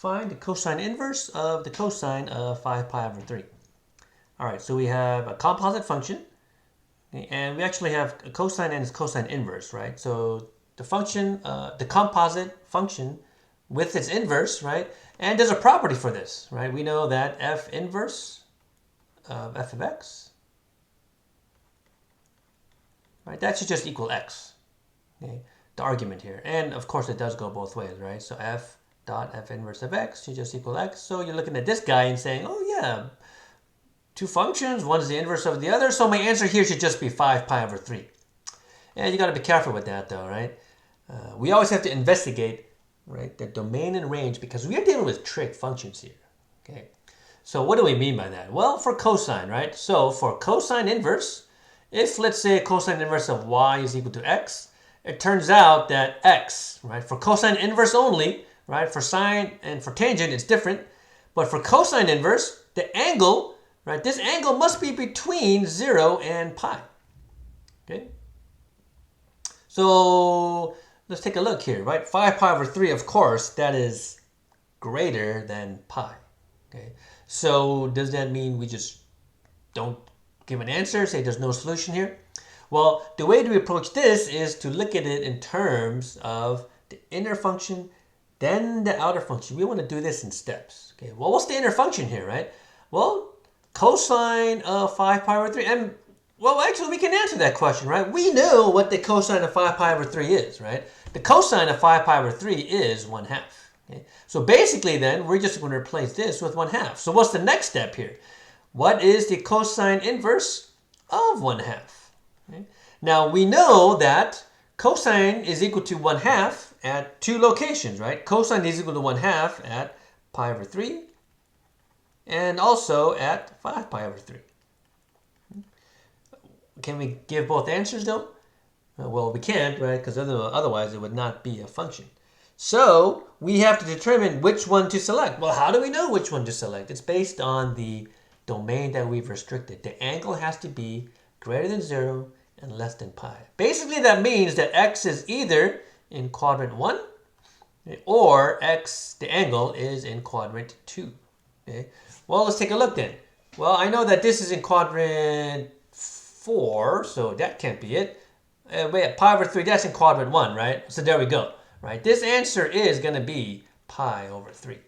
Find the cosine inverse of the cosine of 5 pi over 3. All right, so we have a composite function, and we actually have a cosine and its cosine inverse, right? So the function, the composite function with its inverse, right? And there's a property for this, right? We know that f inverse of f of x, right? That should just equal x, okay? The argument here. And of course it does go both ways, right? So f dot f inverse of x should just equal x. So you're looking at this guy and saying, oh yeah, two functions, one is the inverse of the other, so my answer here should just be 5 pi over 3. And you got to be careful with that though, right? We always have to investigate, right, the domain and range because we are dealing with trig functions here, okay? So what do we mean by that? Well, for cosine, right? So for cosine inverse, if let's say cosine inverse of y is equal to x, it turns out that x, right, for cosine inverse only, right, for sine and for tangent it's different, but for cosine inverse, the angle, right, this angle must be between 0 and pi, okay? So let's take a look here, right? 5 pi over 3, of course, that is greater than pi, okay? So does that mean we just don't give an answer, say there's no solution here? Well, the way to approach this is to look at it in terms of the inner function, then the outer function. We want to do this in steps, okay? Well, what's the inner function here, right? Well, cosine of 5 pi over 3, and well, actually, we can answer that question, right? We know what the cosine of 5 pi over 3 is, right? The cosine of 5 pi over 3 is 1/2. Okay? So basically then, we're just going to replace this with 1/2. So what's the next step here? What is the cosine inverse of 1/2? Okay? Now, we know that cosine is equal to 1/2 at two locations, right? Cosine is equal to 1/2 at pi over 3 and also at 5 pi over 3. Can we give both answers though? Well, we can't, right? Because otherwise it would not be a function. So we have to determine which one to select. Well, how do we know which one to select? It's based on the domain that we've restricted. The angle has to be greater than 0 and less than pi. Basically, that means that x is either in quadrant 1 or x, the angle, is in quadrant 2. Okay? Well, let's take a look then. Well, I know that this is in quadrant 4, so that can't be it. Wait, pi over 3, that's in quadrant 1, right? So there we go, right? This answer is going to be pi over 3.